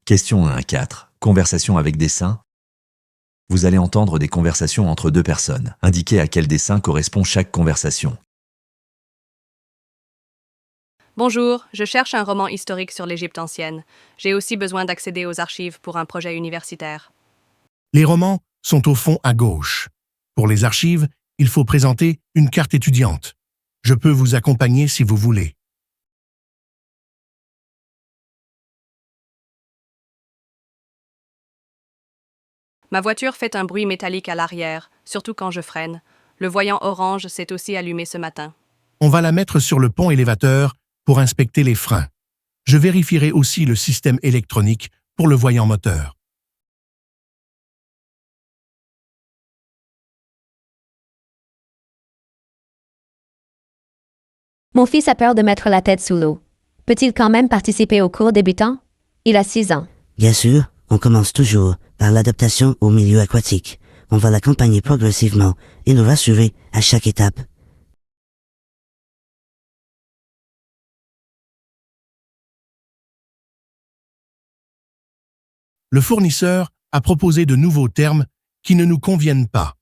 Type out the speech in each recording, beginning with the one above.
Question 1 à 4. Conversation avec dessin. Vous allez entendre des conversations entre deux personnes. Indiquez à quel dessin correspond chaque conversation. Bonjour, je cherche un roman historique sur l'Égypte ancienne. J'ai aussi besoin d'accéder aux archives pour un projet universitaire. Les romans sont au fond à gauche. Pour les archives, il faut présenter une carte étudiante. Je peux vous accompagner si vous voulez. Ma voiture fait un bruit métallique à l'arrière, surtout quand je freine. Le voyant orange s'est aussi allumé ce matin. On va la mettre sur le pont élévateur pour inspecter les freins. Je vérifierai aussi le système électronique pour le voyant moteur. Mon fils a peur de mettre la tête sous l'eau. Peut-il quand même participer au cours débutant? Il a 6 ans. Bien sûr, on commence toujours par l'adaptation au milieu aquatique. On va l'accompagner progressivement et nous rassurer à chaque étape. Le fournisseur a proposé de nouveaux termes qui ne nous conviennent pas.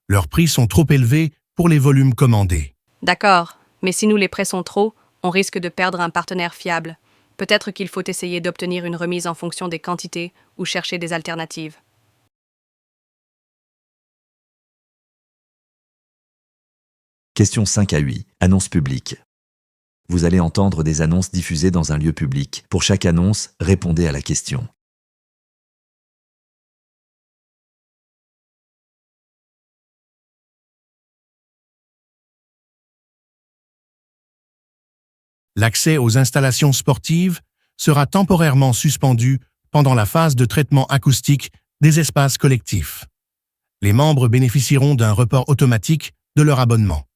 Leurs prix sont trop élevés pour les volumes commandés. D'accord, mais si nous les pressons trop, on risque de perdre un partenaire fiable. Peut-être qu'il faut essayer d'obtenir une remise en fonction des quantités ou chercher des alternatives. Question 5 à 8. Annonce publique. Vous allez entendre des annonces diffusées dans un lieu public. Pour chaque annonce, répondez à la question. L'accès aux installations sportives sera temporairement suspendu pendant la phase de traitement acoustique des espaces collectifs. Les membres bénéficieront d'un report automatique de leur abonnement.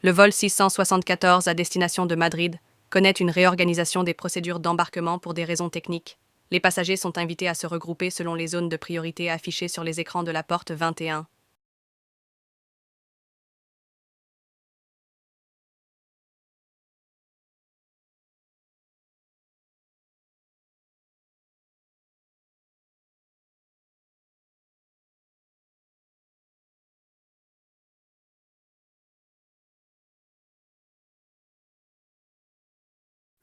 Le vol 674 à destination de Madrid connaît une réorganisation des procédures d'embarquement pour des raisons techniques. Les passagers sont invités à se regrouper selon les zones de priorité affichées sur les écrans de la porte 21.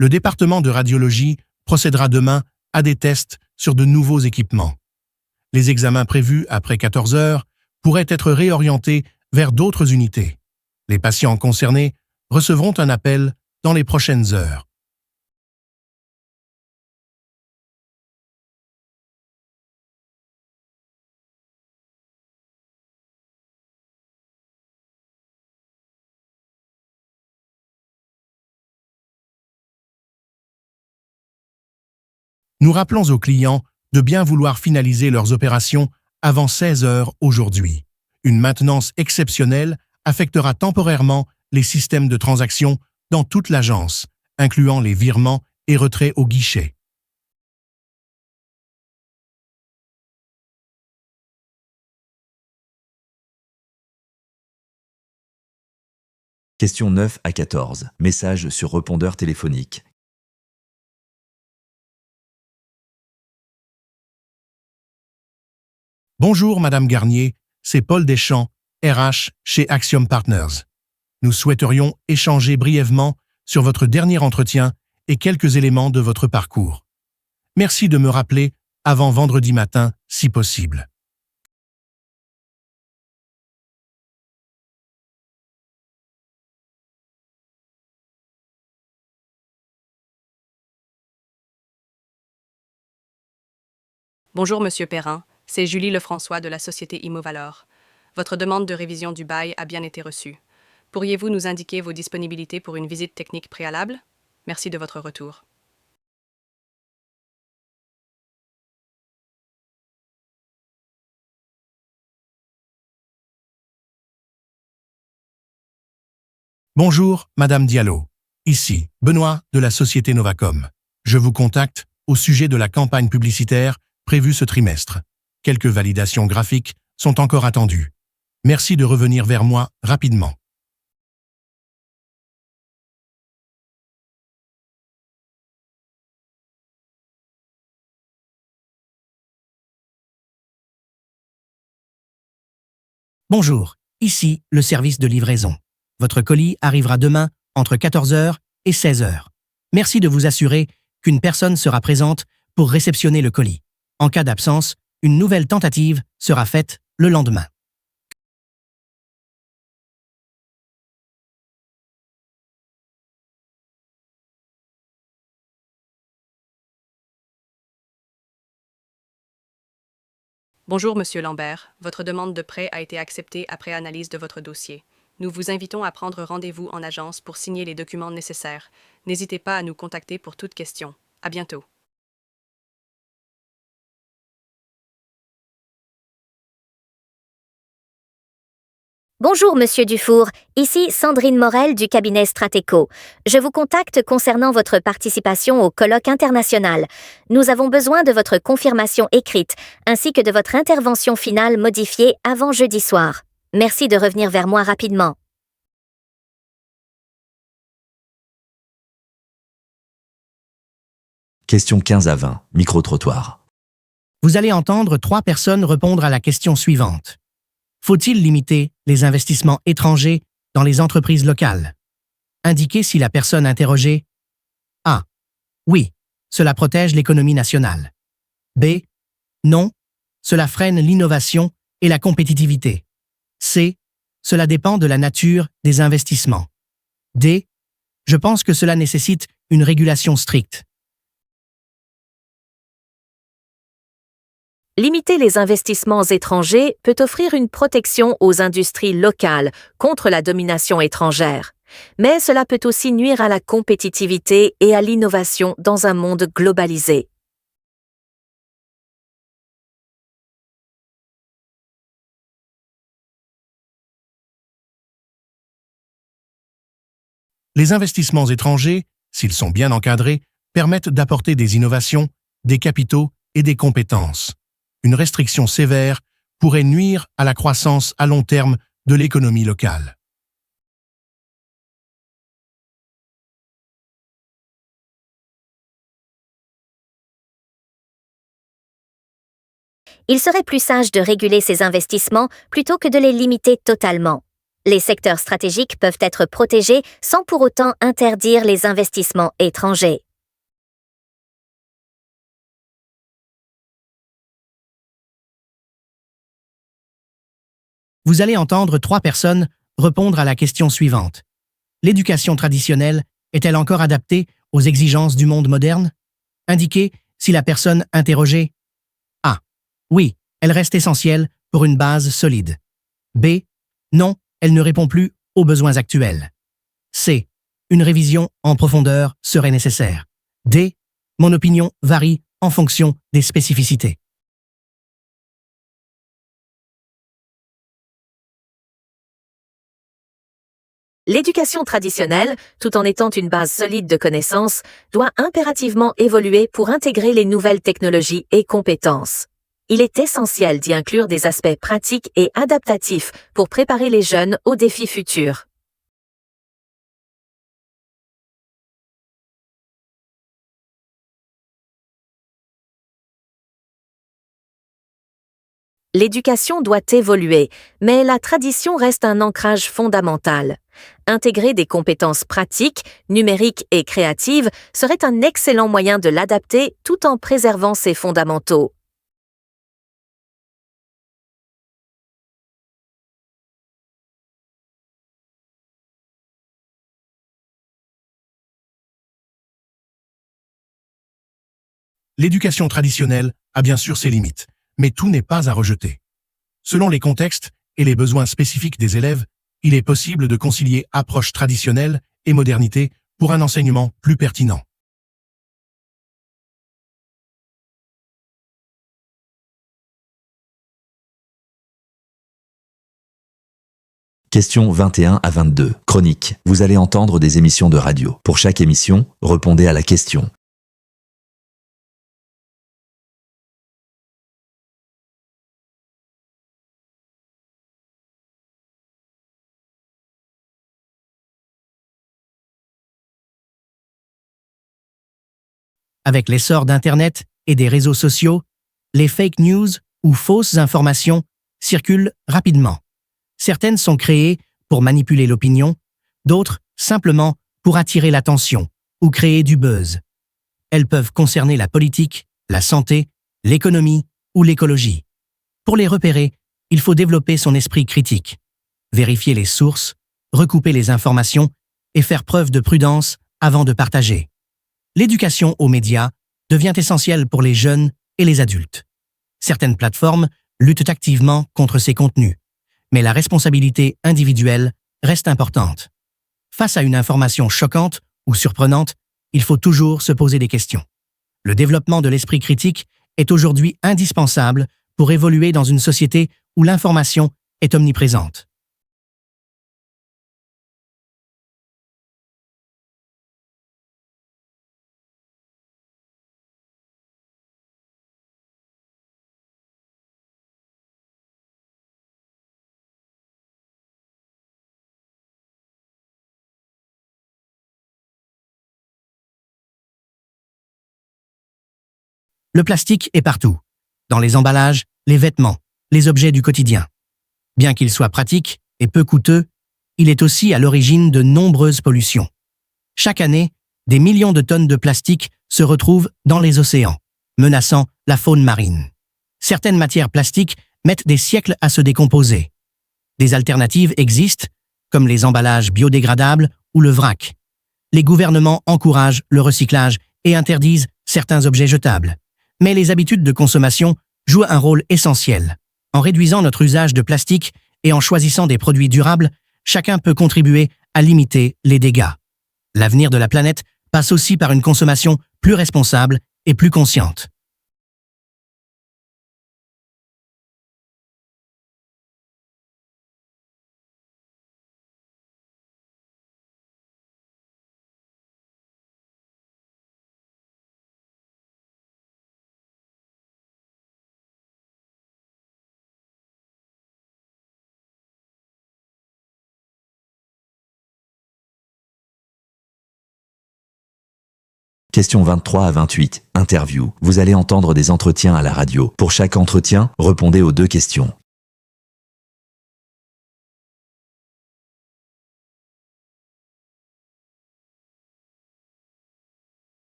Le département de radiologie procédera demain à des tests sur de nouveaux équipements. Les examens prévus après 14 heures pourraient être réorientés vers d'autres unités. Les patients concernés recevront un appel dans les prochaines heures. Nous rappelons aux clients de bien vouloir finaliser leurs opérations avant 16 heures aujourd'hui. Une maintenance exceptionnelle affectera temporairement les systèmes de transaction dans toute l'agence, incluant les virements et retraits au guichet. Question 9 à 14. Message sur répondeur téléphonique. Bonjour Madame Garnier, c'est Paul Deschamps, RH chez Axiom Partners. Nous souhaiterions échanger brièvement sur votre dernier entretien et quelques éléments de votre parcours. Merci de me rappeler avant vendredi matin, si possible. Bonjour Monsieur Perrin, c'est Julie Lefrançois de la société Immovalor. Votre demande de révision du bail a bien été reçue. Pourriez-vous nous indiquer vos disponibilités pour une visite technique préalable? Merci de votre retour. Bonjour Madame Diallo, ici Benoît de la société Novacom. Je vous contacte au sujet de la campagne publicitaire prévue ce trimestre. Quelques validations graphiques sont encore attendues. Merci de revenir vers moi rapidement. Bonjour, ici le service de livraison. Votre colis arrivera demain entre 14 h et 16 h. Merci de vous assurer qu'une personne sera présente pour réceptionner le colis. En cas d'absence, une nouvelle tentative sera faite le lendemain. Bonjour, Monsieur Lambert. Votre demande de prêt a été acceptée après analyse de votre dossier. Nous vous invitons à prendre rendez-vous en agence pour signer les documents nécessaires. N'hésitez pas à nous contacter pour toute question. À bientôt. Bonjour Monsieur Dufour, ici Sandrine Morel du cabinet Strateco. Je vous contacte concernant votre participation au colloque international. Nous avons besoin de votre confirmation écrite, ainsi que de votre intervention finale modifiée avant jeudi soir. Merci de revenir vers moi rapidement. Questions 15 à 20. Micro-trottoir. Vous allez entendre 3 personnes répondre à la question suivante. Faut-il limiter les investissements étrangers dans les entreprises locales? Indiquez si la personne interrogée A. Oui, cela protège l'économie nationale. B. Non, cela freine l'innovation et la compétitivité. C. Cela dépend de la nature des investissements. D. Je pense que cela nécessite une régulation stricte. Limiter les investissements étrangers peut offrir une protection aux industries locales contre la domination étrangère. Mais cela peut aussi nuire à la compétitivité et à l'innovation dans un monde globalisé. Les investissements étrangers, s'ils sont bien encadrés, permettent d'apporter des innovations, des capitaux et des compétences. Une restriction sévère pourrait nuire à la croissance à long terme de l'économie locale. Il serait plus sage de réguler ces investissements plutôt que de les limiter totalement. Les secteurs stratégiques peuvent être protégés sans pour autant interdire les investissements étrangers. Vous allez entendre 3 personnes répondre à la question suivante. L'éducation traditionnelle est-elle encore adaptée aux exigences du monde moderne? Indiquez si la personne interrogée A. Oui, elle reste essentielle pour une base solide. B. Non, elle ne répond plus aux besoins actuels. C. Une révision en profondeur serait nécessaire. D. Mon opinion varie en fonction des spécificités. L'éducation traditionnelle, tout en étant une base solide de connaissances, doit impérativement évoluer pour intégrer les nouvelles technologies et compétences. Il est essentiel d'y inclure des aspects pratiques et adaptatifs pour préparer les jeunes aux défis futurs. L'éducation doit évoluer, mais la tradition reste un ancrage fondamental. Intégrer des compétences pratiques, numériques et créatives serait un excellent moyen de l'adapter tout en préservant ses fondamentaux. L'éducation traditionnelle a bien sûr ses limites, mais tout n'est pas à rejeter. Selon les contextes et les besoins spécifiques des élèves, il est possible de concilier approche traditionnelle et modernité pour un enseignement plus pertinent. Questions 21 à 22. Chronique. Vous allez entendre des émissions de radio. Pour chaque émission, répondez à la question. Avec l'essor d'Internet et des réseaux sociaux, les fake news ou fausses informations circulent rapidement. Certaines sont créées pour manipuler l'opinion, d'autres simplement pour attirer l'attention ou créer du buzz. Elles peuvent concerner la politique, la santé, l'économie ou l'écologie. Pour les repérer, il faut développer son esprit critique, vérifier les sources, recouper les informations et faire preuve de prudence avant de partager. L'éducation aux médias devient essentielle pour les jeunes et les adultes. Certaines plateformes luttent activement contre ces contenus, mais la responsabilité individuelle reste importante. Face à une information choquante ou surprenante, il faut toujours se poser des questions. Le développement de l'esprit critique est aujourd'hui indispensable pour évoluer dans une société où l'information est omniprésente. Le plastique est partout, dans les emballages, les vêtements, les objets du quotidien. Bien qu'il soit pratique et peu coûteux, il est aussi à l'origine de nombreuses pollutions. Chaque année, des millions de tonnes de plastique se retrouvent dans les océans, menaçant la faune marine. Certaines matières plastiques mettent des siècles à se décomposer. Des alternatives existent, comme les emballages biodégradables ou le vrac. Les gouvernements encouragent le recyclage et interdisent certains objets jetables. Mais les habitudes de consommation jouent un rôle essentiel. En réduisant notre usage de plastique et en choisissant des produits durables, chacun peut contribuer à limiter les dégâts. L'avenir de la planète passe aussi par une consommation plus responsable et plus consciente. Questions 23 à 28. Interview. Vous allez entendre des entretiens à la radio. Pour chaque entretien, répondez aux 2 questions.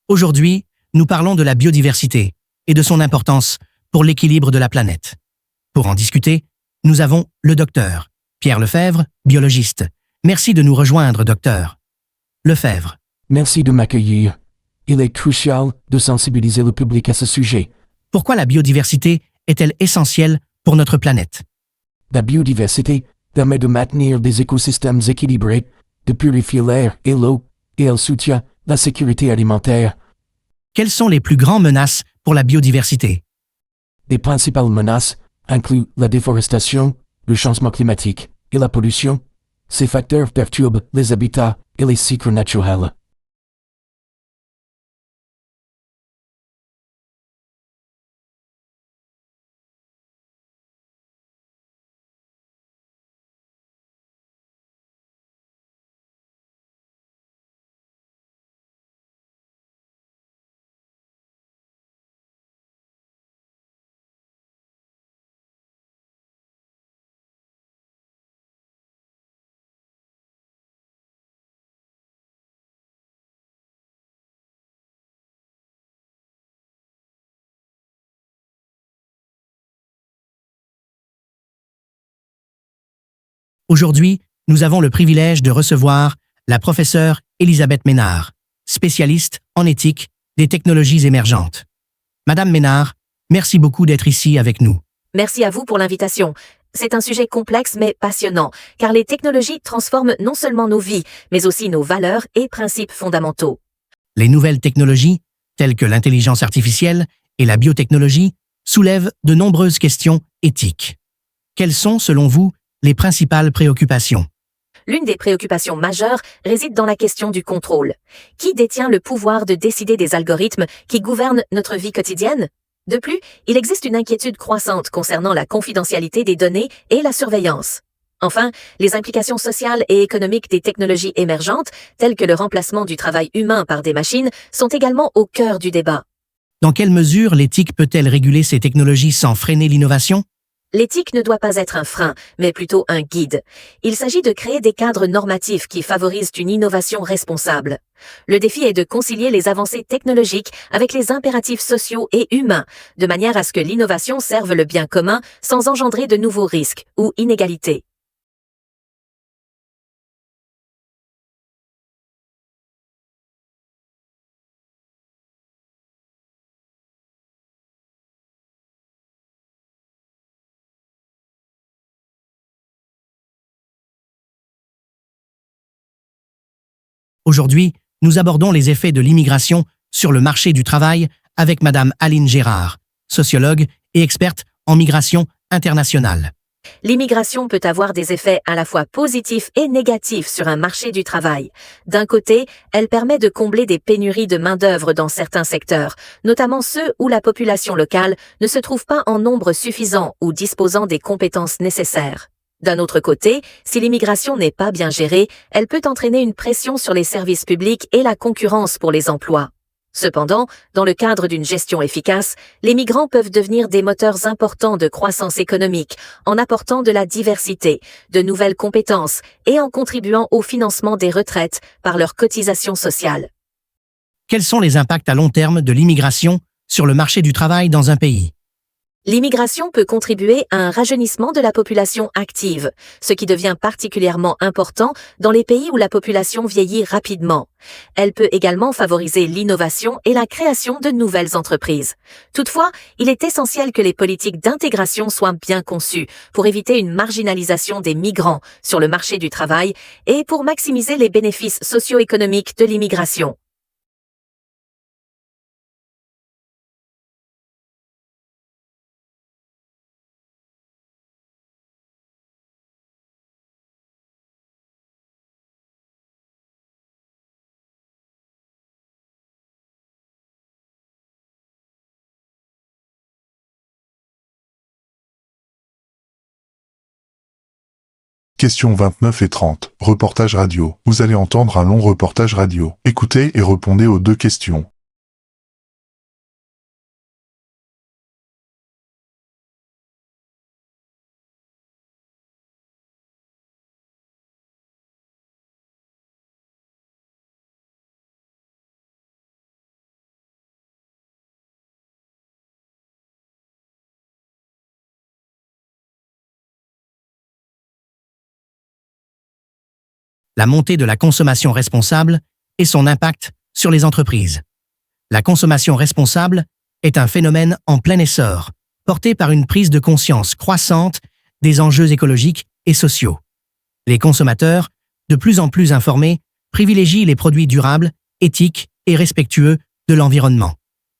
Aujourd'hui, nous parlons de la biodiversité et de son importance pour l'équilibre de la planète. Pour en discuter, nous avons le docteur Pierre Lefebvre, biologiste. Merci de nous rejoindre, docteur Lefebvre. Merci de m'accueillir. Il est crucial de sensibiliser le public à ce sujet. Pourquoi la biodiversité est-elle essentielle pour notre planète? La biodiversité permet de maintenir des écosystèmes équilibrés, de purifier l'air et l'eau, et elle soutient la sécurité alimentaire. Quelles sont les plus grandes menaces pour la biodiversité? Les principales menaces incluent la déforestation, le changement climatique et la pollution. Ces facteurs perturbent les habitats et les cycles naturels. Aujourd'hui, nous avons le privilège de recevoir la professeure Elisabeth Ménard, spécialiste en éthique des technologies émergentes. Madame Ménard, merci beaucoup d'être ici avec nous. Merci à vous pour l'invitation. C'est un sujet complexe mais passionnant, car les technologies transforment non seulement nos vies, mais aussi nos valeurs et principes fondamentaux. Les nouvelles technologies, telles que l'intelligence artificielle et la biotechnologie, soulèvent de nombreuses questions éthiques. Quelles sont, selon vous, les principales préoccupations? L'une des préoccupations majeures réside dans la question du contrôle. Qui détient le pouvoir de décider des algorithmes qui gouvernent notre vie quotidienne? De plus, il existe une inquiétude croissante concernant la confidentialité des données et la surveillance. Enfin, les implications sociales et économiques des technologies émergentes, telles que le remplacement du travail humain par des machines, sont également au cœur du débat. Dans quelle mesure l'éthique peut-elle réguler ces technologies sans freiner l'innovation? L'éthique ne doit pas être un frein, mais plutôt un guide. Il s'agit de créer des cadres normatifs qui favorisent une innovation responsable. Le défi est de concilier les avancées technologiques avec les impératifs sociaux et humains, de manière à ce que l'innovation serve le bien commun sans engendrer de nouveaux risques ou inégalités. Aujourd'hui, nous abordons les effets de l'immigration sur le marché du travail avec Madame Aline Gérard, sociologue et experte en migration internationale. L'immigration peut avoir des effets à la fois positifs et négatifs sur un marché du travail. D'un côté, elle permet de combler des pénuries de main-d'œuvre dans certains secteurs, notamment ceux où la population locale ne se trouve pas en nombre suffisant ou disposant des compétences nécessaires. D'un autre côté, si l'immigration n'est pas bien gérée, elle peut entraîner une pression sur les services publics et la concurrence pour les emplois. Cependant, dans le cadre d'une gestion efficace, les migrants peuvent devenir des moteurs importants de croissance économique en apportant de la diversité, de nouvelles compétences et en contribuant au financement des retraites par leurs cotisations sociales. Quels sont les impacts à long terme de l'immigration sur le marché du travail dans un pays? L'immigration peut contribuer à un rajeunissement de la population active, ce qui devient particulièrement important dans les pays où la population vieillit rapidement. Elle peut également favoriser l'innovation et la création de nouvelles entreprises. Toutefois, il est essentiel que les politiques d'intégration soient bien conçues pour éviter une marginalisation des migrants sur le marché du travail et pour maximiser les bénéfices socio-économiques de l'immigration. Questions 29 et 30. Reportage radio. Vous allez entendre un long reportage radio. Écoutez et répondez aux deux questions. La montée de la consommation responsable et son impact sur les entreprises. La consommation responsable est un phénomène en plein essor, porté par une prise de conscience croissante des enjeux écologiques et sociaux. Les consommateurs, de plus en plus informés, privilégient les produits durables, éthiques et respectueux de l'environnement.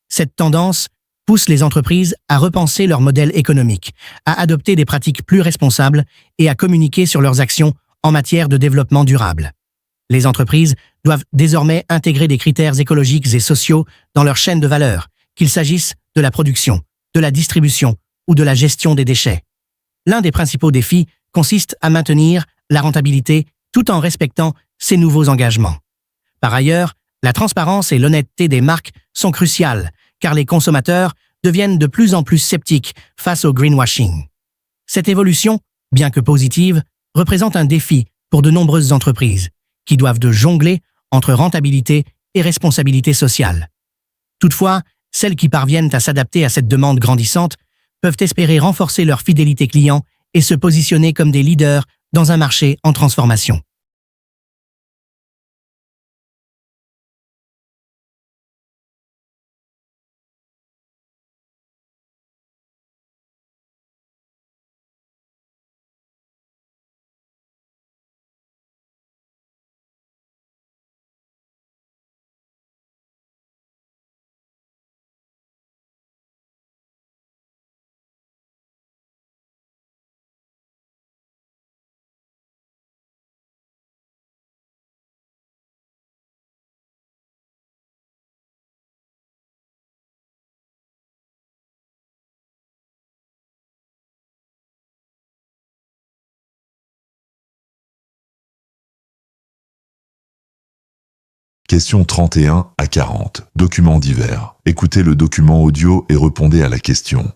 Cette tendance pousse les entreprises à repenser leur modèle économique, à adopter des pratiques plus responsables et à communiquer sur leurs actions en matière de développement durable. Les entreprises doivent désormais intégrer des critères écologiques et sociaux dans leur chaîne de valeur, qu'il s'agisse de la production, de la distribution ou de la gestion des déchets. L'un des principaux défis consiste à maintenir la rentabilité tout en respectant ces nouveaux engagements. Par ailleurs, la transparence et l'honnêteté des marques sont cruciales, car les consommateurs deviennent de plus en plus sceptiques face au greenwashing. Cette évolution, bien que positive, représente un défi pour de nombreuses entreprises, qui doivent de jongler entre rentabilité et responsabilité sociale. Toutefois, celles qui parviennent à s'adapter à cette demande grandissante peuvent espérer renforcer leur fidélité client et se positionner comme des leaders dans un marché en transformation. Questions 31 à 40. Documents divers. Écoutez le document audio et répondez à la question.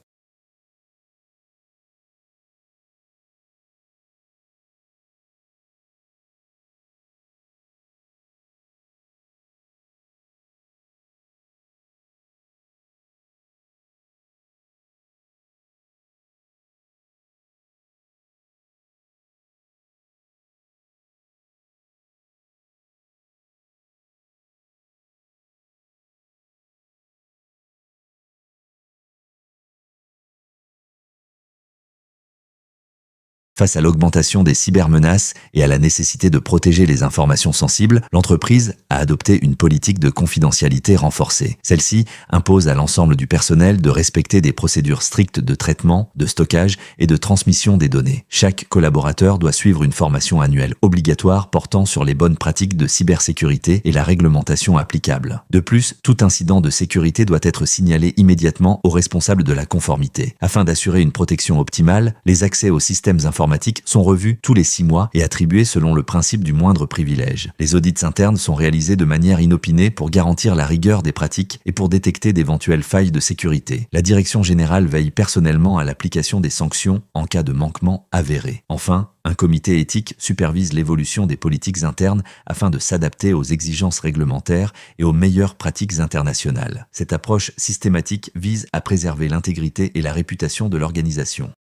Face à l'augmentation des cybermenaces et à la nécessité de protéger les informations sensibles, l'entreprise a adopté une politique de confidentialité renforcée. Celle-ci impose à l'ensemble du personnel de respecter des procédures strictes de traitement, de stockage et de transmission des données. Chaque collaborateur doit suivre une formation annuelle obligatoire portant sur les bonnes pratiques de cybersécurité et la réglementation applicable. De plus, tout incident de sécurité doit être signalé immédiatement aux responsables de la conformité. Afin d'assurer une protection optimale, les accès aux systèmes informatiques sont revus tous les 6 mois et attribués selon le principe du moindre privilège. Les audits internes sont réalisés de manière inopinée pour garantir la rigueur des pratiques et pour détecter d'éventuelles failles de sécurité. La direction générale veille personnellement à l'application des sanctions en cas de manquement avéré. Enfin, un comité éthique supervise l'évolution des politiques internes afin de s'adapter aux exigences réglementaires et aux meilleures pratiques internationales. Cette approche systématique vise à préserver l'intégrité et la réputation de l'organisation.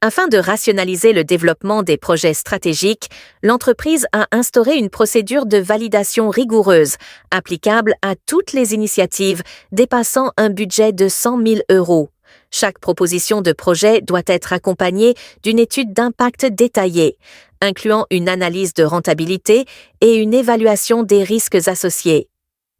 Afin de rationaliser le développement des projets stratégiques, l'entreprise a instauré une procédure de validation rigoureuse, applicable à toutes les initiatives dépassant un budget de 100 000 €. Chaque proposition de projet doit être accompagnée d'une étude d'impact détaillée, incluant une analyse de rentabilité et une évaluation des risques associés.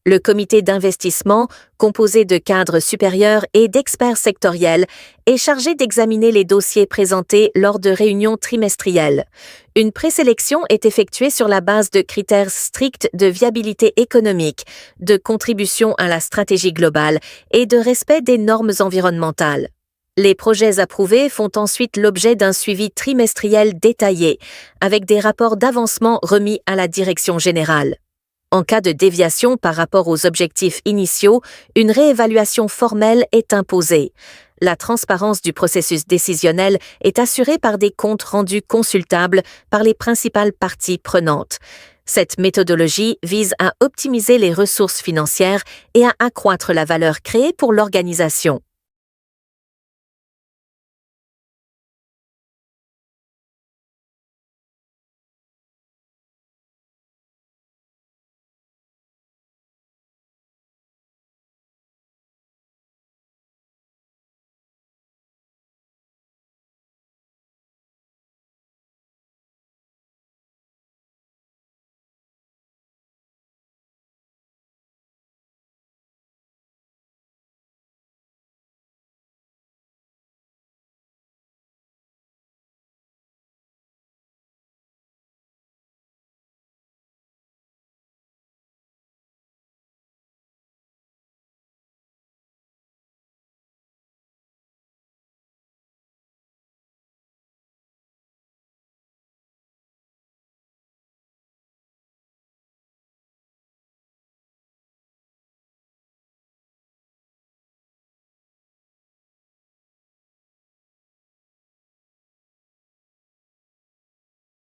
Le comité d'investissement, composé de cadres supérieurs et d'experts sectoriels, est chargé d'examiner les dossiers présentés lors de réunions trimestrielles. Une présélection est effectuée sur la base de critères stricts de viabilité économique, de contribution à la stratégie globale et de respect des normes environnementales. Les projets approuvés font ensuite l'objet d'un suivi trimestriel détaillé, avec des rapports d'avancement remis à la direction générale. En cas de déviation par rapport aux objectifs initiaux, une réévaluation formelle est imposée. La transparence du processus décisionnel est assurée par des comptes rendus consultables par les principales parties prenantes. Cette méthodologie vise à optimiser les ressources financières et à accroître la valeur créée pour l'organisation.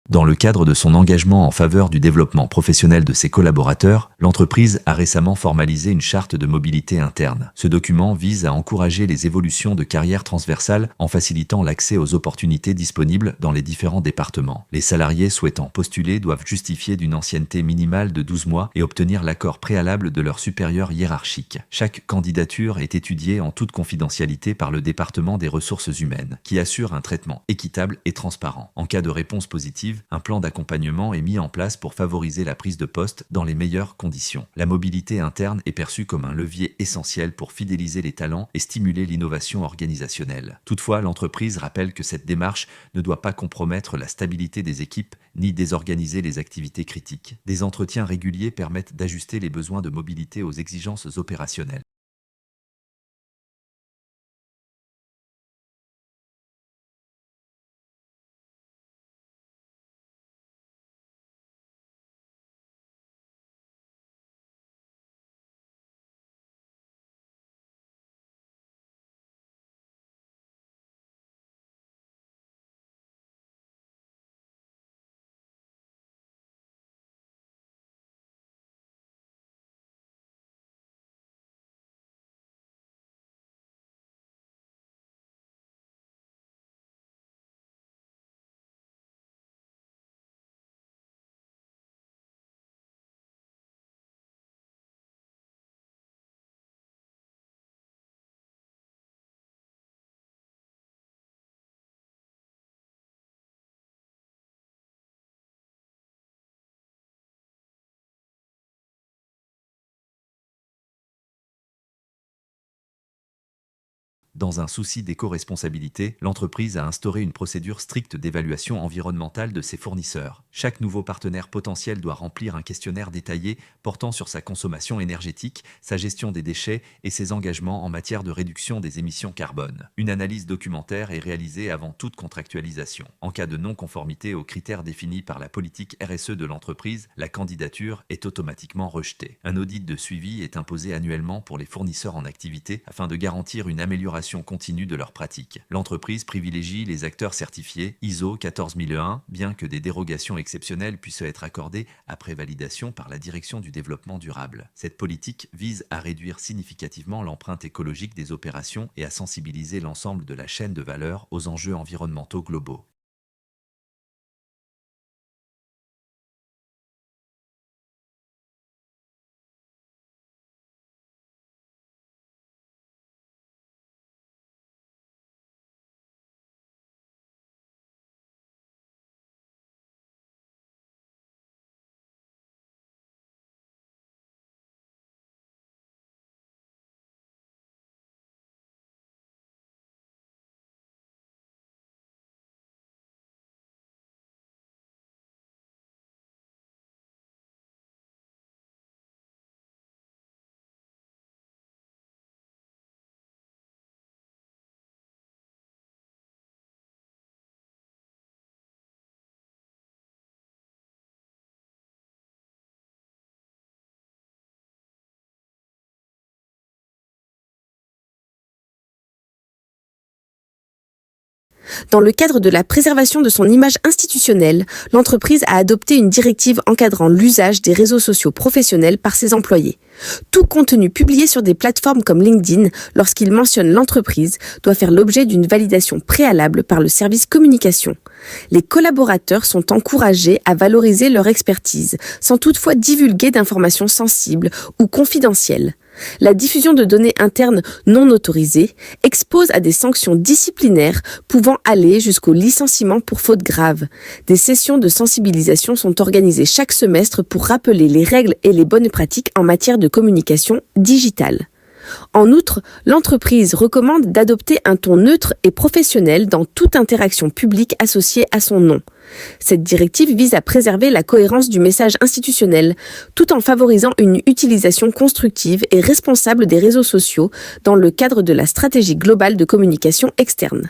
Dans le cadre de son engagement en faveur du développement professionnel de ses collaborateurs, l'entreprise a récemment formalisé une charte de mobilité interne. Ce document vise à encourager les évolutions de carrière transversales en facilitant l'accès aux opportunités disponibles dans les différents départements. Les salariés souhaitant postuler doivent justifier d'une ancienneté minimale de 12 mois et obtenir l'accord préalable de leur supérieur hiérarchique. Chaque candidature est étudiée en toute confidentialité par le département des ressources humaines, qui assure un traitement équitable et transparent. En cas de réponse positive, un plan d'accompagnement est mis en place pour favoriser la prise de poste dans les meilleures conditions. La mobilité interne est perçue comme un levier essentiel pour fidéliser les talents et stimuler l'innovation organisationnelle. Toutefois, l'entreprise rappelle que cette démarche ne doit pas compromettre la stabilité des équipes ni désorganiser les activités critiques. Des entretiens réguliers permettent d'ajuster les besoins de mobilité aux exigences opérationnelles. Dans un souci d'éco-responsabilité, l'entreprise a instauré une procédure stricte d'évaluation environnementale de ses fournisseurs. Chaque nouveau partenaire potentiel doit remplir un questionnaire détaillé portant sur sa consommation énergétique, sa gestion des déchets et ses engagements en matière de réduction des émissions carbone. Une analyse documentaire est réalisée avant toute contractualisation. En cas de non-conformité aux critères définis par la politique RSE de l'entreprise, la candidature est automatiquement rejetée. Un audit de suivi est imposé annuellement pour les fournisseurs en activité afin de garantir une amélioration continue de leurs pratiques. L'entreprise privilégie les acteurs certifiés ISO 14001, bien que des dérogations exceptionnelles puissent être accordées après validation par la Direction du développement durable. Cette politique vise à réduire significativement l'empreinte écologique des opérations et à sensibiliser l'ensemble de la chaîne de valeur aux enjeux environnementaux globaux. Dans le cadre de la préservation de son image institutionnelle, l'entreprise a adopté une directive encadrant l'usage des réseaux sociaux professionnels par ses employés. Tout contenu publié sur des plateformes comme LinkedIn, lorsqu'il mentionne l'entreprise, doit faire l'objet d'une validation préalable par le service communication. Les collaborateurs sont encouragés à valoriser leur expertise, sans toutefois divulguer d'informations sensibles ou confidentielles. La diffusion de données internes non autorisées expose à des sanctions disciplinaires pouvant aller jusqu'au licenciement pour faute grave. Des sessions de sensibilisation sont organisées chaque semestre pour rappeler les règles et les bonnes pratiques en matière de communication digitale. En outre, l'entreprise recommande d'adopter un ton neutre et professionnel dans toute interaction publique associée à son nom. Cette directive vise à préserver la cohérence du message institutionnel, tout en favorisant une utilisation constructive et responsable des réseaux sociaux dans le cadre de la stratégie globale de communication externe.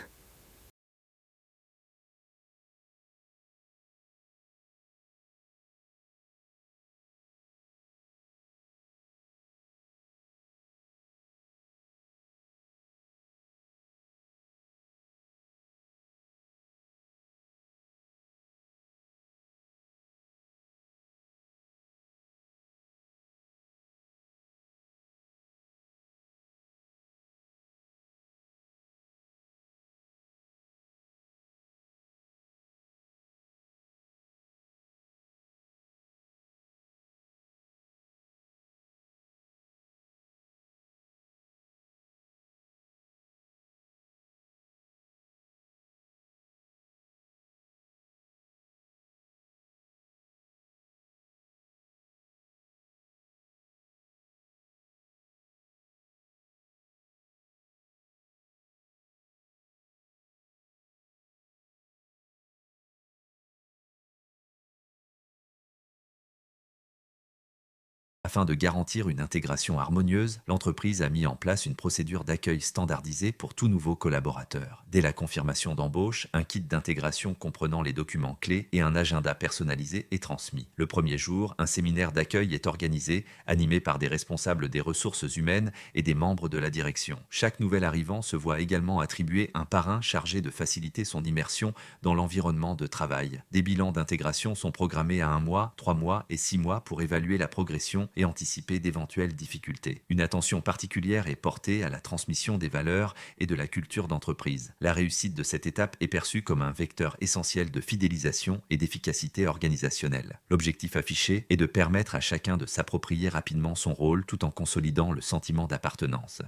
Afin de garantir une intégration harmonieuse, l'entreprise a mis en place une procédure d'accueil standardisée pour tout nouveau collaborateur. Dès la confirmation d'embauche, un kit d'intégration comprenant les documents clés et un agenda personnalisé est transmis. Le premier jour, un séminaire d'accueil est organisé, animé par des responsables des ressources humaines et des membres de la direction. Chaque nouvel arrivant se voit également attribuer un parrain chargé de faciliter son immersion dans l'environnement de travail. Des bilans d'intégration sont programmés à 1 mois, 3 mois et 6 mois pour évaluer la progression et anticiper d'éventuelles difficultés. Une attention particulière est portée à la transmission des valeurs et de la culture d'entreprise. La réussite de cette étape est perçue comme un vecteur essentiel de fidélisation et d'efficacité organisationnelle. L'objectif affiché est de permettre à chacun de s'approprier rapidement son rôle tout en consolidant le sentiment d'appartenance.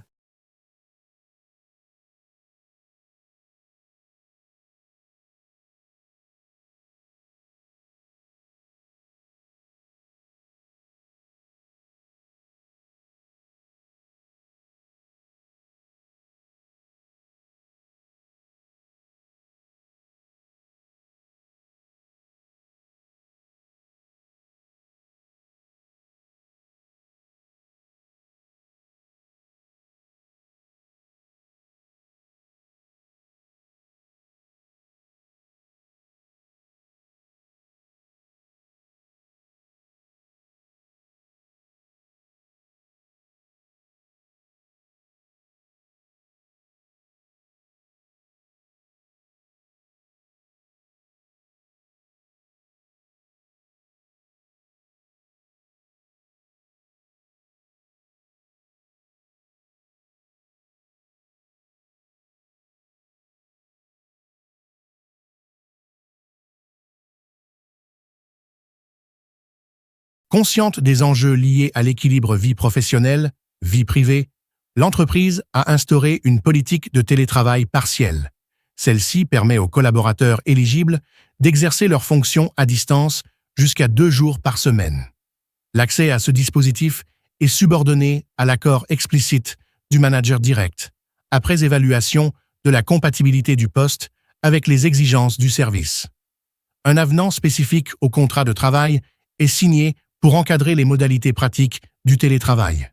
Consciente des enjeux liés à l'équilibre vie professionnelle, vie privée, l'entreprise a instauré une politique de télétravail partiel. Celle-ci permet aux collaborateurs éligibles d'exercer leurs fonctions à distance jusqu'à 2 jours par semaine. L'accès à ce dispositif est subordonné à l'accord explicite du manager direct, après évaluation de la compatibilité du poste avec les exigences du service. Un avenant spécifique au contrat de travail est signé pour encadrer les modalités pratiques du télétravail.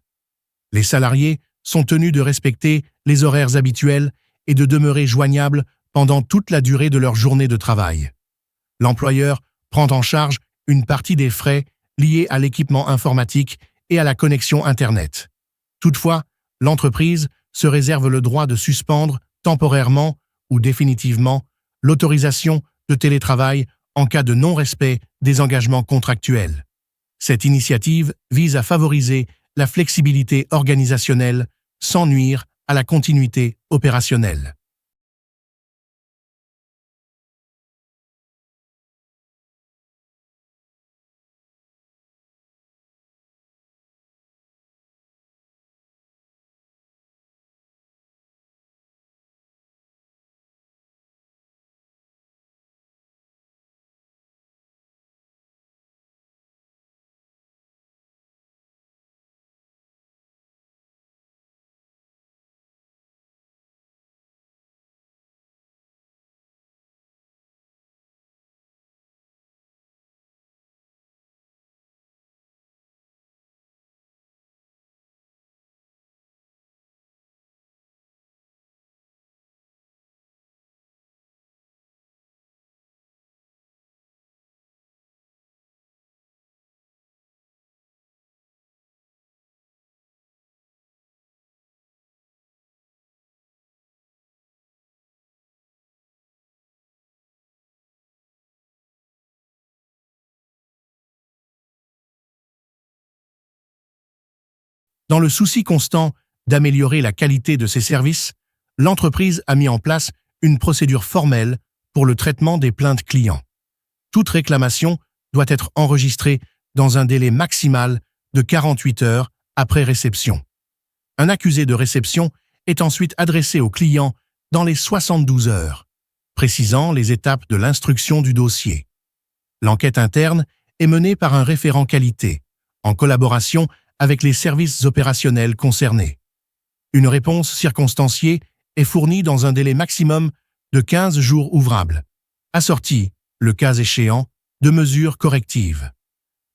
Les salariés sont tenus de respecter les horaires habituels et de demeurer joignables pendant toute la durée de leur journée de travail. L'employeur prend en charge une partie des frais liés à l'équipement informatique et à la connexion Internet. Toutefois, l'entreprise se réserve le droit de suspendre temporairement ou définitivement l'autorisation de télétravail en cas de non-respect des engagements contractuels. Cette initiative vise à favoriser la flexibilité organisationnelle sans nuire à la continuité opérationnelle. Dans le souci constant d'améliorer la qualité de ses services, l'entreprise a mis en place une procédure formelle pour le traitement des plaintes clients. Toute réclamation doit être enregistrée dans un délai maximal de 48 heures après réception. Un accusé de réception est ensuite adressé au client dans les 72 heures, précisant les étapes de l'instruction du dossier. L'enquête interne est menée par un référent qualité, en collaboration avec les services opérationnels concernés. Une réponse circonstanciée est fournie dans un délai maximum de 15 jours ouvrables, assortie, le cas échéant, de mesures correctives.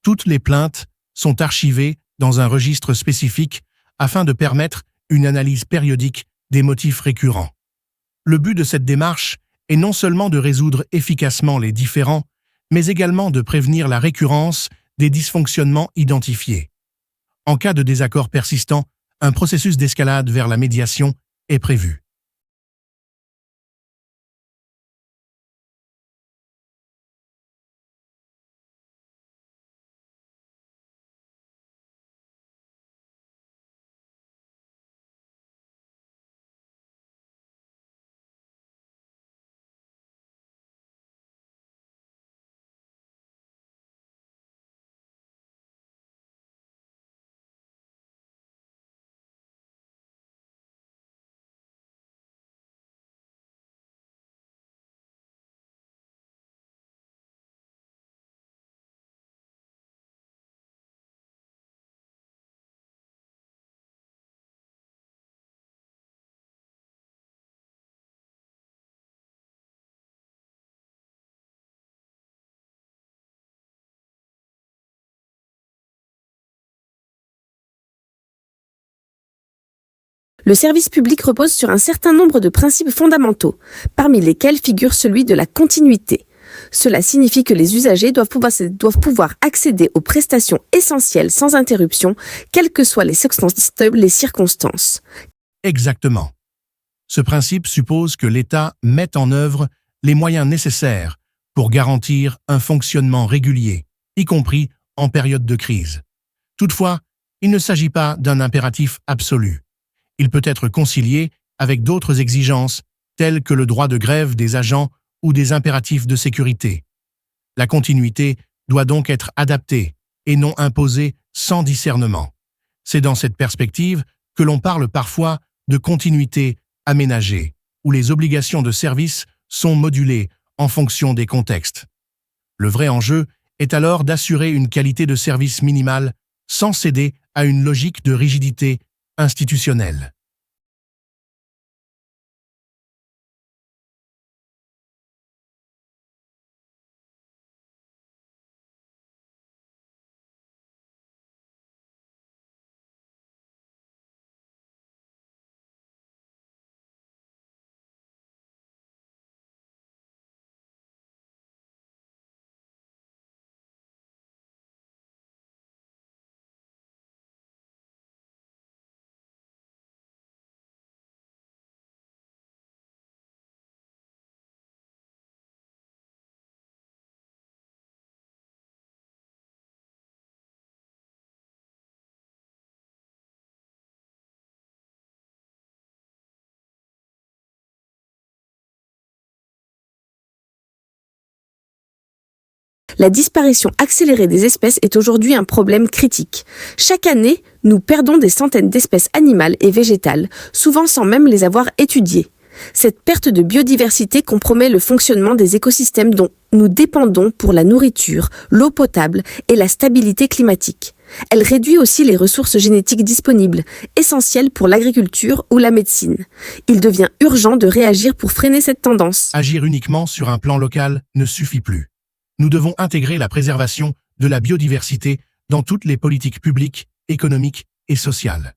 Toutes les plaintes sont archivées dans un registre spécifique afin de permettre une analyse périodique des motifs récurrents. Le but de cette démarche est non seulement de résoudre efficacement les différends, mais également de prévenir la récurrence des dysfonctionnements identifiés. En cas de désaccord persistant, un processus d'escalade vers la médiation est prévu. Le service public repose sur un certain nombre de principes fondamentaux, parmi lesquels figure celui de la continuité. Cela signifie que les usagers doivent pouvoir accéder aux prestations essentielles sans interruption, quelles que soient les circonstances. Exactement. Ce principe suppose que l'État mette en œuvre les moyens nécessaires pour garantir un fonctionnement régulier, y compris en période de crise. Toutefois, il ne s'agit pas d'un impératif absolu. Il peut être concilié avec d'autres exigences, telles que le droit de grève des agents ou des impératifs de sécurité. La continuité doit donc être adaptée et non imposée sans discernement. C'est dans cette perspective que l'on parle parfois de continuité aménagée, où les obligations de service sont modulées en fonction des contextes. Le vrai enjeu est alors d'assurer une qualité de service minimale sans céder à une logique de rigidité institutionnelle. La disparition accélérée des espèces est aujourd'hui un problème critique. Chaque année, nous perdons des centaines d'espèces animales et végétales, souvent sans même les avoir étudiées. Cette perte de biodiversité compromet le fonctionnement des écosystèmes dont nous dépendons pour la nourriture, l'eau potable et la stabilité climatique. Elle réduit aussi les ressources génétiques disponibles, essentielles pour l'agriculture ou la médecine. Il devient urgent de réagir pour freiner cette tendance. Agir uniquement sur un plan local ne suffit plus. Nous devons intégrer la préservation de la biodiversité dans toutes les politiques publiques, économiques et sociales.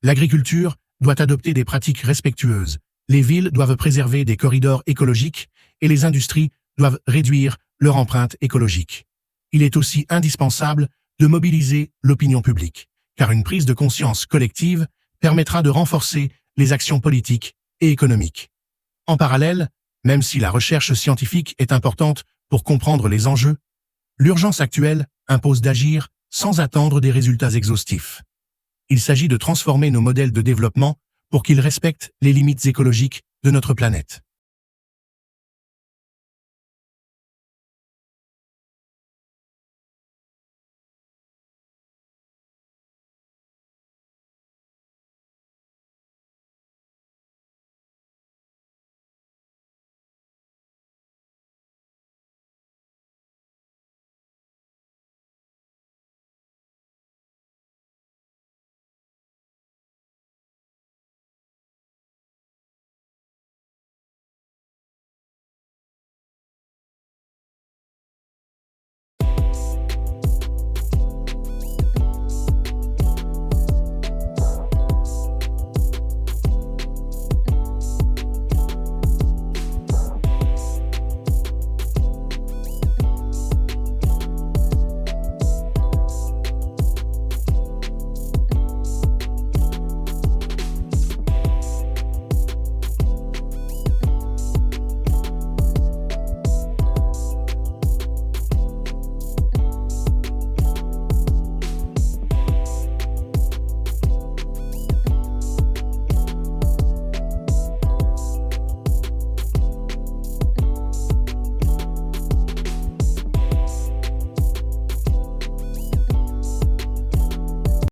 L'agriculture doit adopter des pratiques respectueuses. Les villes doivent préserver des corridors écologiques et les industries doivent réduire leur empreinte écologique. Il est aussi indispensable de mobiliser l'opinion publique, car une prise de conscience collective permettra de renforcer les actions politiques et économiques. En parallèle, même si la recherche scientifique est importante pour comprendre les enjeux, l'urgence actuelle impose d'agir sans attendre des résultats exhaustifs. Il s'agit de transformer nos modèles de développement pour qu'ils respectent les limites écologiques de notre planète.